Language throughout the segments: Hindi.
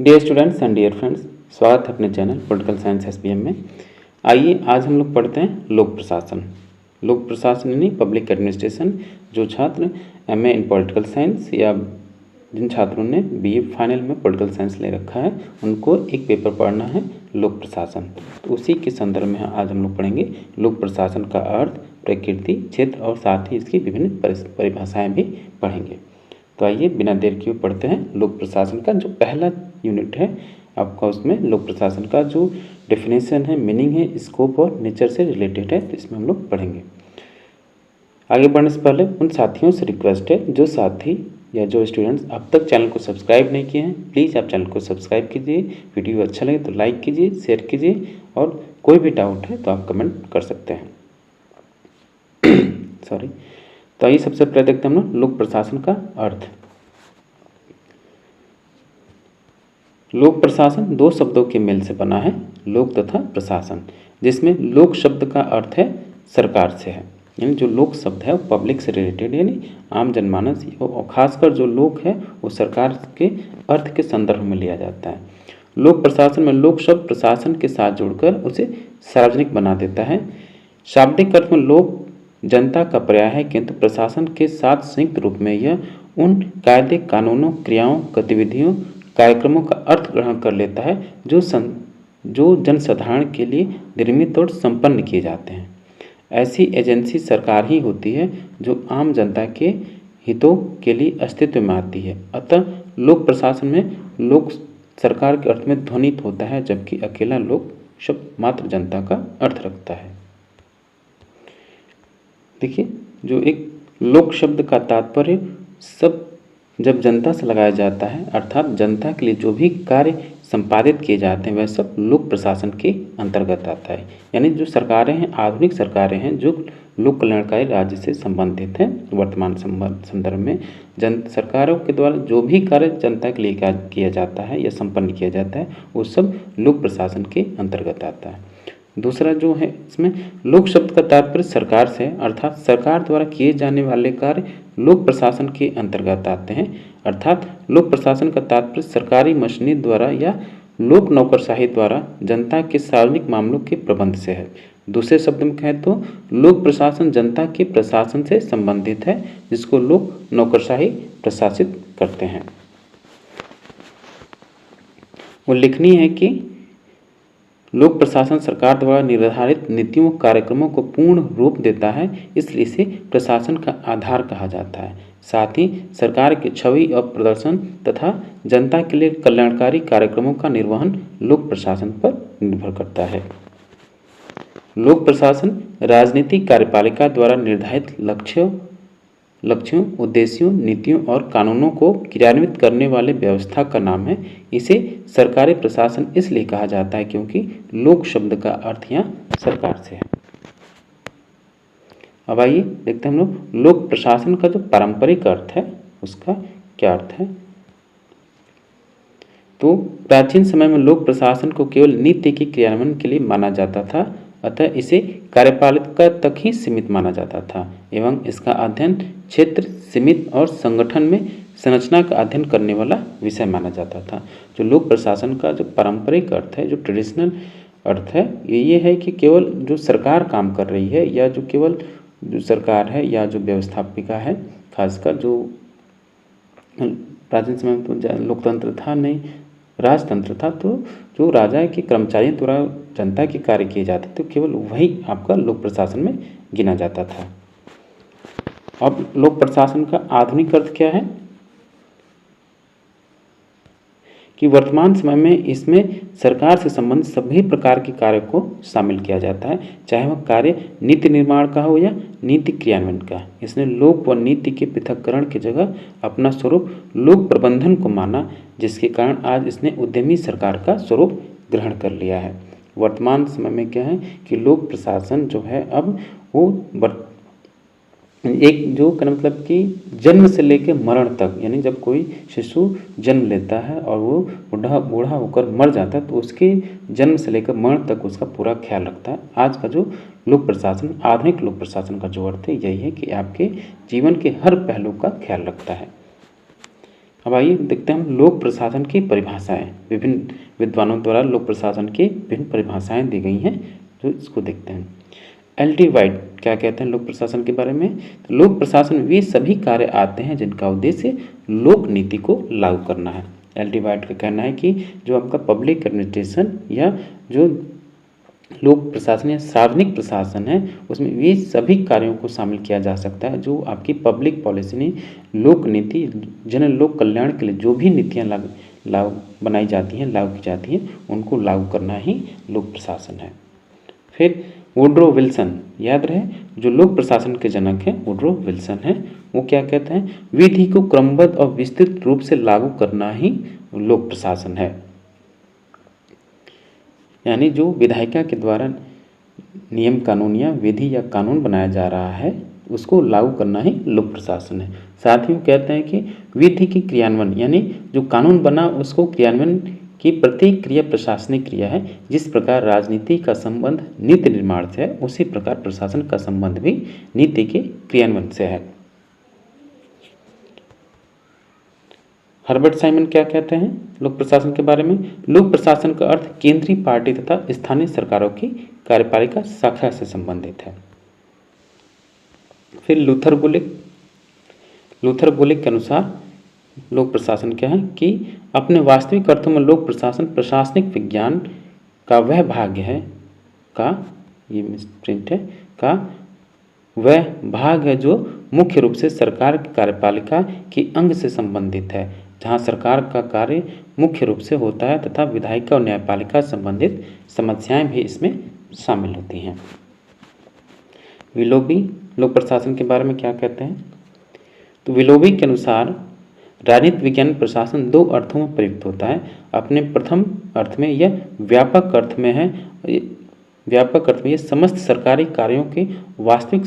Dear students and dear friends, स्वागत है अपने चैनल पॉलिटिकल साइंस एसपीएम में। आइए आज हम लोग पढ़ते हैं लोक प्रशासन। लोक प्रशासन यानी पब्लिक एडमिनिस्ट्रेशन। जो छात्र एमए इन पॉलिटिकल साइंस या जिन छात्रों ने बीए फाइनल में पॉलिटिकल साइंस ले रखा है उनको एक पेपर पढ़ना है लोक प्रशासन। तो उसी के संदर्भ में आज हम लोग पढ़ेंगे लोक प्रशासन का अर्थ, प्रकृति, क्षेत्र और साथ ही इसकी विभिन्न परिभाषाएँ भी पढ़ेंगे। तो आइए बिना देर किए पढ़ते हैं लोक प्रशासन का जो पहला यूनिट है आपका। उसमें लोक प्रशासन का जो डेफिनेशन है, मीनिंग है, स्कोप और नेचर से रिलेटेड है, तो इसमें हम लोग पढ़ेंगे। आगे बढ़ने से पहले उन साथियों से रिक्वेस्ट है, जो साथी या जो स्टूडेंट्स अब तक चैनल को सब्सक्राइब नहीं किए हैं, प्लीज़ आप चैनल को सब्सक्राइब कीजिए। वीडियो अच्छा लगे तो लाइक कीजिए, शेयर कीजिए और कोई भी डाउट है तो आप कमेंट कर सकते हैं। सॉरी। तो आइए सबसे पहले देखते हैं हम लोग लोक प्रशासन का अर्थ। लोक प्रशासन दो शब्दों के मेल से बना है, लोक तथा प्रशासन, जिसमें लोक शब्द का अर्थ है सरकार से है, यानी जो लोक शब्द है वो पब्लिक से रिलेटेड यानी आम जनमानस और खासकर जो लोक है वो सरकार के अर्थ के संदर्भ में लिया जाता है। लोक प्रशासन में लोक शब्द प्रशासन के साथ जुड़कर उसे सार्वजनिक बना देता है। शाब्दिक अर्थ में लोक जनता का पर्याय है, किंतु प्रशासन के साथ संयुक्त रूप में यह उन कायदे, कानूनों, क्रियाओं, गतिविधियों, कार्यक्रमों का अर्थ ग्रहण कर लेता है जो जनसाधारण के लिए निर्मित और संपन्न किए जाते हैं। ऐसी एजेंसी सरकार ही होती है जो आम जनता के हितों के लिए अस्तित्व में आती है। अतः लोक प्रशासन में लोक सरकार के अर्थ में ध्वनित होता है, जबकि अकेला लोक शब्द मात्र जनता का अर्थ रखता है। देखिए, जो एक लोक शब्द का तात्पर्य सब जब जनता से लगाया जाता है, अर्थात जनता के लिए जो भी कार्य संपादित किए जाते हैं वह सब लोक प्रशासन के अंतर्गत आता है। यानी जो सरकारें हैं, आधुनिक सरकारें हैं जो लोक कल्याणकारी राज्य से संबंधित हैं, वर्तमान संदर्भ में सरकारों के द्वारा जो भी कार्य जनता के लिए किया जाता है या संपन्न किया जाता है वो सब लोक प्रशासन के अंतर्गत आता है। दूसरा जो है इसमें लोक शब्द का तात्पर्य सरकार से, अर्थात सरकार द्वारा किए जाने वाले कार्य लोक प्रशासन के अंतर्गत आते हैं। अर्थात लोक प्रशासन का तात्पर्य सरकारी मशीनरी द्वारा या लोक नौकरशाही द्वारा जनता के सार्वजनिक मामलों के प्रबंध से है। दूसरे शब्द में कहें तो लोक प्रशासन जनता के प्रशासन से संबंधित है, जिसको लोक नौकरशाही प्रशासित करते हैं। उल्लेखनीय है कि लोक प्रशासन सरकार द्वारा निर्धारित नीतियों कार्यक्रमों को पूर्ण रूप देता है, इसलिए इसे प्रशासन का आधार कहा जाता है। साथ ही सरकार की छवि और प्रदर्शन तथा जनता के लिए कल्याणकारी कार्यक्रमों का निर्वहन लोक प्रशासन पर निर्भर करता है। लोक प्रशासन राजनीतिक कार्यपालिका द्वारा निर्धारित लक्ष्यों, उद्देश्यों, नीतियों और कानूनों को क्रियान्वित करने वाले व्यवस्था का नाम है। इसे सरकारी प्रशासन इसलिए कहा जाता है क्योंकि लोक शब्द का अर्थ यहाँ सरकार से है। अब आइए देखते हैं हम लोग लोक प्रशासन का जो पारंपरिक अर्थ है उसका क्या अर्थ है। तो प्राचीन समय में लोक प्रशासन को केवल नीति के क्रियान्वयन के लिए माना जाता था, अतः इसे कार्यपालिका तक ही सीमित माना जाता था एवं इसका अध्ययन क्षेत्र सीमित और संगठन में संरचना का अध्ययन करने वाला विषय माना जाता था। जो लोक प्रशासन का जो पारंपरिक अर्थ है, जो ट्रेडिशनल अर्थ है, ये है कि केवल जो सरकार काम कर रही है या जो केवल जो सरकार है या जो व्यवस्थापिका है, खासकर जो प्राचीन समय में तो लोकतंत्र था नहीं, राजतंत्र था, तो जो राजा के कर्मचारियों द्वारा जनता के कार्य किए जाते थे तो केवल वही आपका लोक प्रशासन में गिना जाता था। अब लोक प्रशासन का आधुनिक अर्थ क्या है कि वर्तमान समय में इसमें सरकार से संबंधित सभी प्रकार के कार्य को शामिल किया जाता है, चाहे वह कार्य नीति निर्माण का हो या नीति क्रियान्वयन का। इसने लोक व नीति के पृथक्करण की जगह अपना स्वरूप लोक प्रबंधन को माना, जिसके कारण आज इसने उद्यमी सरकार का स्वरूप ग्रहण कर लिया है। वर्तमान समय में क्या है कि लोक प्रशासन जो है अब वो एक जो का मतलब कि जन्म से लेकर मरण तक, यानी जब कोई शिशु जन्म लेता है और वो बूढ़ा होकर मर जाता है तो उसके जन्म से लेकर मरण तक उसका पूरा ख्याल रखता है। आज का जो लोक प्रशासन, आधुनिक लोक प्रशासन का जो अर्थ है यही है कि आपके जीवन के हर पहलू का ख्याल रखता है। अब आइए देखते हैं हम लोक प्रशासन की परिभाषाएं। विभिन्न विद्वानों द्वारा लोक प्रशासन की विभिन्न परिभाषाएं दी गई हैं, तो इसको देखते हैं। एल.टी. वाइट क्या कहते हैं लोक प्रशासन के बारे में? तो लोक प्रशासन वे सभी कार्य आते हैं जिनका उद्देश्य लोक नीति को लागू करना है। एल.टी. वाइट का कहना है कि जो आपका पब्लिक एडमिनिस्ट्रेशन या जो लोक प्रशासन या सार्वजनिक प्रशासन है, उसमें वे सभी कार्यों को शामिल किया जा सकता है जो आपकी पब्लिक पॉलिसी ने लोक नीति जन लोक कल्याण के लिए जो भी नीतियाँ लागू बनाई जाती हैं, लागू की जाती हैं, उनको लागू करना ही लोक प्रशासन है। फिर वुड्रो विल्सन, याद रहे जो लोक प्रशासन के जनक हैं वुड्रो विल्सन हैं, वो क्या कहते हैं? विधि को क्रमबद्ध और विस्तृत रूप से लागू करना ही लोक प्रशासन है। यानी जो विधायिका के द्वारा नियम कानून या विधि या कानून बनाया जा रहा है उसको लागू करना ही लोक प्रशासन है। साथ ही वो कहते हैं कि विधि की क्रियान्वयन, यानी जो कानून बना उसको क्रियान्वयन की प्रत्येक क्रिया प्रशासनिक क्रिया है। जिस प्रकार राजनीति का संबंध नीति निर्माण से है, उसी प्रकार प्रशासन का संबंध भी नीति के क्रियान्वयन से है। हर्बर्ट साइमन क्या कहते हैं लोक प्रशासन के बारे में? लोक प्रशासन का अर्थ केंद्रीय पार्टी तथा स्थानीय सरकारों की कार्यपालिका शाखा से संबंधित है। फिर लूथर गुलिक के अनुसार लोक प्रशासन क्या है कि अपने वास्तविक अर्थों में लोक प्रशासन प्रशासनिक विज्ञान का वह भाग है वह भाग है जो मुख्य रूप से सरकार की कार्यपालिका के अंग से संबंधित है, जहां सरकार का कार्य मुख्य रूप से होता है तथा विधायिका और न्यायपालिका संबंधित समस्याएं भी इसमें शामिल होती हैं। विलोबी लोक प्रशासन के बारे में क्या कहते हैं? तो विलोबी के अनुसार राजनीति विज्ञान प्रशासन दो अर्थों में प्रयुक्त होता है। अपने प्रथम अर्थ में यह व्यापक अर्थ में यह समस्त सरकारी कार्यों के वास्तविक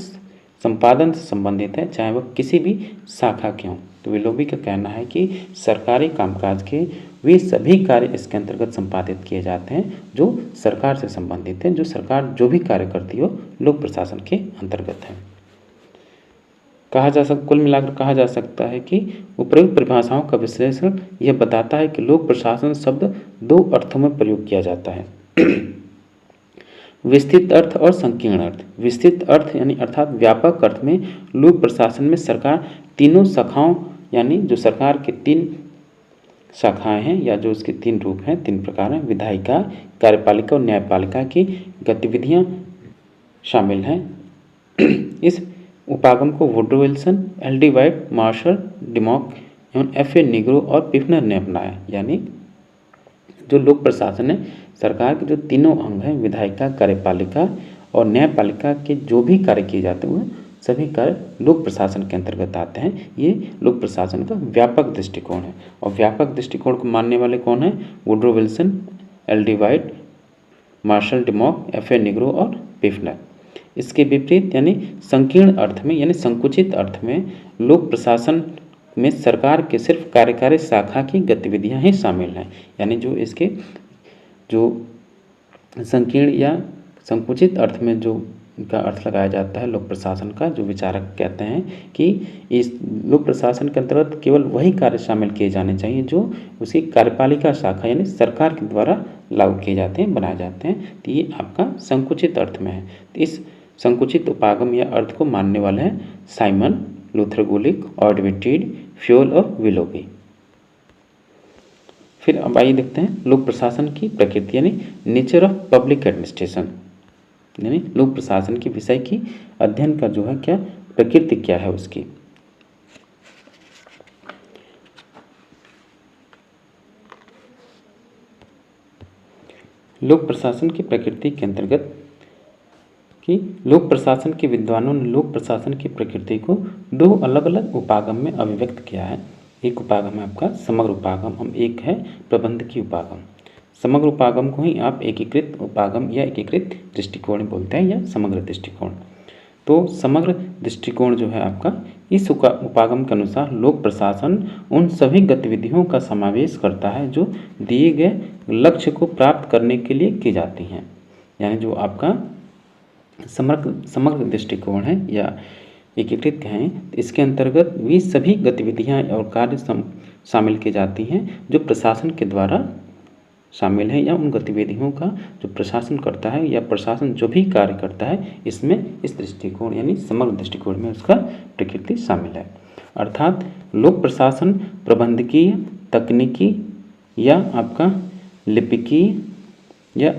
संपादन से संबंधित है, चाहे वह किसी भी शाखा के हों। तो विलोबी का कहना है कि सरकारी कामकाज के वे सभी कार्य इसके अंतर्गत संपादित किए जाते हैं जो सरकार से संबंधित हैं, जो सरकार जो भी कार्य करती हो लोक प्रशासन के अंतर्गत है। कुल मिलाकर कहा जा सकता है कि उपयुक्त परिभाषाओं का विश्लेषण यह बताता है कि लोक प्रशासन शब्द दो अर्थों में प्रयोग किया जाता है, विस्तृत अर्थ और संकीर्ण अर्थ। विस्तृत अर्थ यानी अर्थात व्यापक अर्थ में लोक प्रशासन में सरकार तीनों शाखाओं, यानी जो सरकार के तीन शाखाएं हैं या जो उसके तीन रूप हैं, तीन प्रकार हैं, विधायिका, कार्यपालिका और न्यायपालिका की गतिविधियां शामिल हैं। इस उपागम को Woodrow Wilson, L T. White, Marshall Dimock एवं F.A. निग्रो और पिफनर ने अपनाया। यानी जो लोक प्रशासन है, सरकार के जो तीनों अंग हैं, विधायिका, कार्यपालिका और न्यायपालिका के जो भी कार्य किए जाते हैं सभी कार्य लोक प्रशासन के अंतर्गत आते हैं। ये लोक प्रशासन का व्यापक दृष्टिकोण है और व्यापक दृष्टिकोण को मानने वाले कौन है? Woodrow Wilson, L T. White, Marshall Dimock, F.A. Nigro और पिफनर। इसके विपरीत यानी संकीर्ण अर्थ में यानी संकुचित अर्थ में लोक प्रशासन में सरकार के सिर्फ कार्यकारी शाखा की गतिविधियां ही शामिल हैं। यानी जो संकीर्ण या संकुचित अर्थ में जो का अर्थ लगाया जाता है लोक प्रशासन का, जो विचारक कहते हैं कि इस लोक प्रशासन के अंतर्गत केवल वही कार्य शामिल किए जाने चाहिए जो उसकी कार्यपालिका शाखा यानी सरकार के द्वारा लागू किए जाते हैं, बनाए जाते हैं। तो ये आपका संकुचित अर्थ में है। तो इस संकुचित उपागम या अर्थ को मानने वाले हैं साइमन, लूथर गुलिक, ऑर्डविटीड, फ्योल और विलोबी। फिर अब आइए देखते हैं लोक प्रशासन की प्रकृति यानी नेचर ऑफ पब्लिक एडमिनिस्ट्रेशन, यानी लोक प्रशासन के विषय की अध्ययन का जो है क्या प्रकृति क्या है उसकी। लोक प्रशासन की प्रकृति के अंतर्गत कि लोक प्रशासन के विद्वानों ने लोक प्रशासन की प्रकृति को दो अलग अलग उपागम में अभिव्यक्त किया है। एक उपागम है आपका समग्र उपागम, एक है प्रबंधकीय उपागम। समग्र उपागम को ही आप एकीकृत उपागम या एकीकृत दृष्टिकोण बोलते हैं या समग्र दृष्टिकोण। तो समग्र दृष्टिकोण जो है आपका, इस उपागम के अनुसार लोक प्रशासन उन सभी गतिविधियों का समावेश करता है जो दिए गए लक्ष्य को प्राप्त करने के लिए की जाती हैं। यानी जो आपका समग्र दृष्टिकोण है या एकीकृत कहें, इसके अंतर्गत वे सभी गतिविधियां और कार्य शामिल की जाती हैं जो प्रशासन के द्वारा शामिल है, या उन गतिविधियों का जो प्रशासन करता है या प्रशासन जो भी कार्य करता है, इसमें इस दृष्टिकोण यानी समग्र दृष्टिकोण में उसका प्रकृति शामिल है। अर्थात लोक प्रशासन प्रबंधकीय, तकनीकी या आपका लिपिकीय या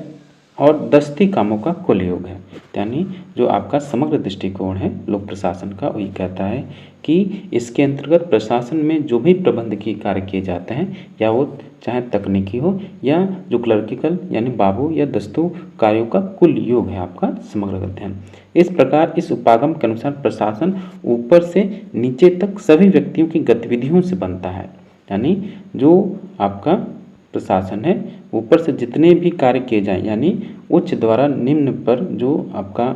और दस्ती कामों का कुल योग है। यानी जो आपका समग्र दृष्टिकोण है लोक प्रशासन का, वो ये कहता है कि इसके अंतर्गत प्रशासन में जो भी प्रबंधकीय कार्य किए जाते हैं, या वो चाहे तकनीकी हो या जो क्लर्किकल यानी बाबू या दस्तों कार्यों का कुल योग है आपका समग्र अध्ययन। इस प्रकार इस उपागम के अनुसार प्रशासन ऊपर से नीचे तक सभी व्यक्तियों की गतिविधियों से बनता है। यानी जो आपका प्रशासन है, ऊपर से जितने भी कार्य किए जाएं, यानी उच्च द्वारा निम्न पर जो आपका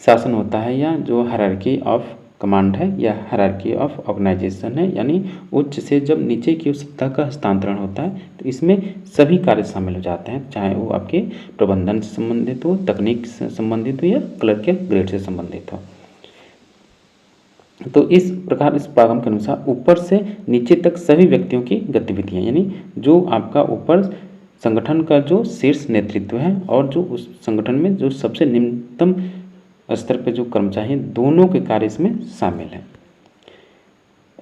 शासन होता है, या जो हायरार्की ऑफ कमांड है या हायरार्की ऑफ ऑर्गेनाइजेशन है, यानी उच्च से जब नीचे की सत्ता का हस्तांतरण होता है, तो इसमें सभी कार्य शामिल हो जाते हैं, चाहे वो आपके प्रबंधन से संबंधित हो, तकनीक से संबंधित हो या क्लर्कियल ग्रेड से संबंधित हो। तो इस प्रकार इस उपागम के अनुसार ऊपर से नीचे तक सभी व्यक्तियों की गतिविधियां, यानी जो आपका ऊपर संगठन का जो शीर्ष नेतृत्व है और जो उस संगठन में जो सबसे निम्नतम स्तर पे जो कर्मचारी हैं, दोनों के कार्य इसमें शामिल हैं।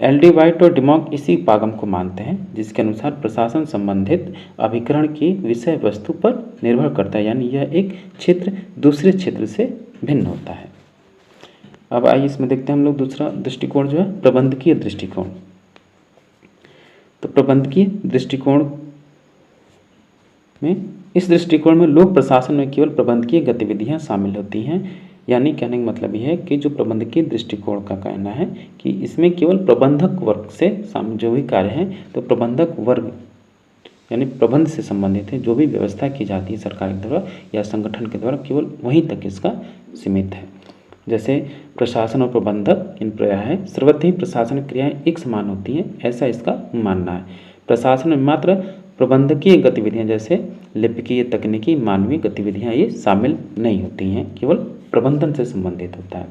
एल.डी. वाइट और डिमॉक इसी उपागम को मानते हैं, जिसके अनुसार प्रशासन संबंधित अभिकरण की विषय वस्तु पर निर्भर करता है, यानी यह एक क्षेत्र दूसरे क्षेत्र से भिन्न होता है। अब आइए इसमें देखते हैं हम लोग दूसरा दृष्टिकोण जो है प्रबंधकीय दृष्टिकोण। तो प्रबंधकीय दृष्टिकोण में, इस दृष्टिकोण में लोक प्रशासन में केवल प्रबंधकीय गतिविधियां शामिल होती हैं। यानी कहने का मतलब यह है कि जो प्रबंधकीय दृष्टिकोण का कहना है कि इसमें केवल प्रबंधक वर्ग से जो भी कार्य हैं, तो प्रबंधक वर्ग यानी प्रबंध से संबंधित है, जो भी व्यवस्था की जाती है सरकार के द्वारा या संगठन के द्वारा, केवल वहीं तक इसका सीमित है। जैसे प्रशासन और प्रबंधक इन प्रायः है सर्वत्र ही प्रशासन क्रियाएं एक समान होती हैं, ऐसा इसका मानना है। प्रशासन में मात्र प्रबंधकीय गतिविधियां जैसे लिपिकीय, तकनीकी, मानवीय गतिविधियां ये शामिल नहीं होती हैं, केवल प्रबंधन से संबंधित होता है।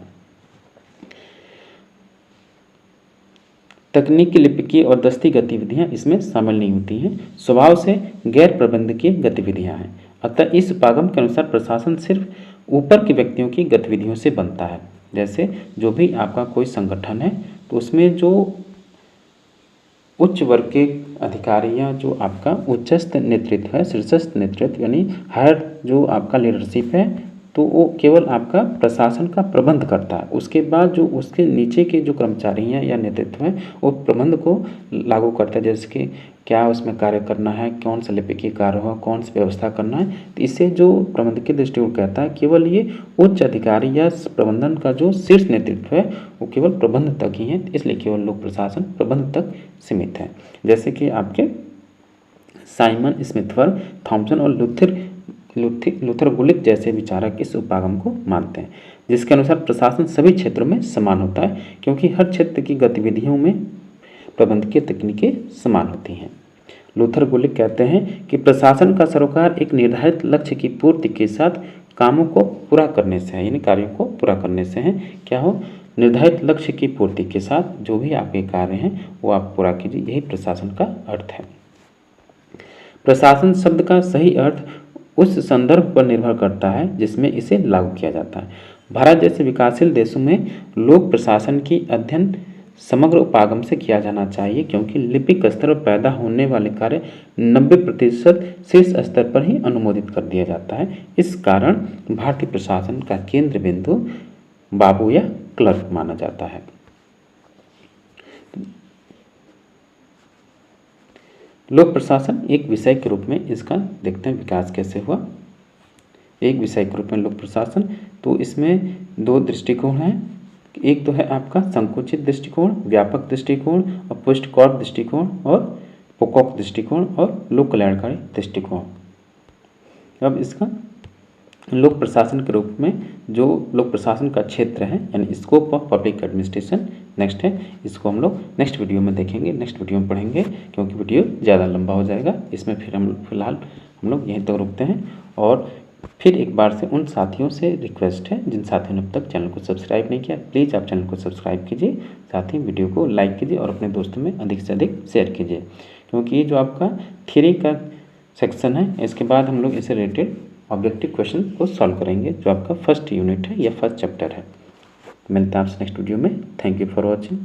तकनीकी, लिपिकीय और दस्ती गतिविधियां इसमें शामिल नहीं होती हैं, स्वभाव से गैर प्रबंधकीय गतिविधियां हैं। अतः इस उपागम के अनुसार प्रशासन सिर्फ ऊपर के व्यक्तियों की गतिविधियों से बनता है। जैसे जो भी आपका कोई संगठन है, तो उसमें जो उच्च वर्ग के अधिकारी या जो आपका उच्चस्थ नेतृत्व है, शीर्षस्थ नेतृत्व यानी हायर जो आपका लीडरशिप है, तो वो केवल आपका प्रशासन का प्रबंध करता है। उसके बाद जो उसके नीचे के जो कर्मचारी हैं या नेतृत्व हैं, वो प्रबंध को लागू करता है, जैसे कि क्या उसमें कार्य करना है, कौन सा लिपिकीय कार्य हो, कौन सी व्यवस्था करना है। तो इससे जो प्रबंधकीय दृष्टिकोण कहता है केवल ये उच्च अधिकारी या प्रबंधन का जो शीर्ष नेतृत्व है वो केवल प्रबंध तक ही है, इसलिए केवल लोक प्रशासन प्रबंध तक सीमित है। जैसे कि आपके साइमन स्मिथवर्ग, थॉमसन और लूथर गुलिक जैसे विचारक इस उपागम को मानते हैं, जिसके अनुसार प्रशासन सभी क्षेत्रों में समान होता है, क्योंकि हर क्षेत्र की गतिविधियों में प्रबंधकीय तकनीकें समान होती हैं। लूथर गुलिक कहते हैं कि प्रशासन का सरोकार एक निर्धारित लक्ष्य की पूर्ति के साथ कामों को पूरा करने से है, यानी कार्यों को पूरा करने से है। क्या हो, निर्धारित लक्ष्य की पूर्ति के साथ जो भी आपके कार्य हैं वो आप पूरा कीजिए, यही प्रशासन का अर्थ है। प्रशासन शब्द का सही अर्थ उस संदर्भ पर निर्भर करता है जिसमें इसे लागू किया जाता है। भारत जैसे विकासशील देशों में लोक प्रशासन की अध्ययन समग्र उपागम से किया जाना चाहिए, क्योंकि लिपिक स्तर पर पैदा होने वाले कार्य 90% शीर्ष स्तर पर ही अनुमोदित कर दिया जाता है। इस कारण भारतीय प्रशासन का केंद्र बिंदु बाबू या क्लर्क माना जाता है। लोक प्रशासन एक विषय के रूप में इसका देखते हैं विकास कैसे हुआ। एक विषय के रूप में लोक प्रशासन, तो इसमें दो दृष्टिकोण हैं। एक तो है आपका संकुचित दृष्टिकोण, व्यापक दृष्टिकोण और पुष्टकौर दृष्टिकोण और पोकॉक दृष्टिकोण और लोक कल्याणकारी दृष्टिकोण। अब इसका लोक प्रशासन के रूप में जो लोक प्रशासन का क्षेत्र है यानी scope of public administration next है, इसको हम लोग नेक्स्ट वीडियो में देखेंगे, नेक्स्ट वीडियो में पढ़ेंगे, क्योंकि वीडियो ज़्यादा लंबा हो जाएगा। इसमें फिर हम फिलहाल हम लोग यहीं तक रुकते हैं और फिर एक बार से उन साथियों से रिक्वेस्ट है जिन साथियों ने अब तक चैनल को सब्सक्राइब नहीं किया, प्लीज़ आप चैनल को सब्सक्राइब कीजिए, साथ ही वीडियो को लाइक कीजिए और अपने दोस्तों में अधिक से अधिक शेयर कीजिए, क्योंकि ये जो आपका थ्योरी का सेक्शन है, इसके बाद हम लोग इससे रिलेटेड ऑब्जेक्टिव क्वेश्चन को सॉल्व करेंगे, जो आपका फर्स्ट यूनिट है या फर्स्ट चैप्टर है। मिलता है आपसे नेक्स्ट वीडियो में। Thank you for watching.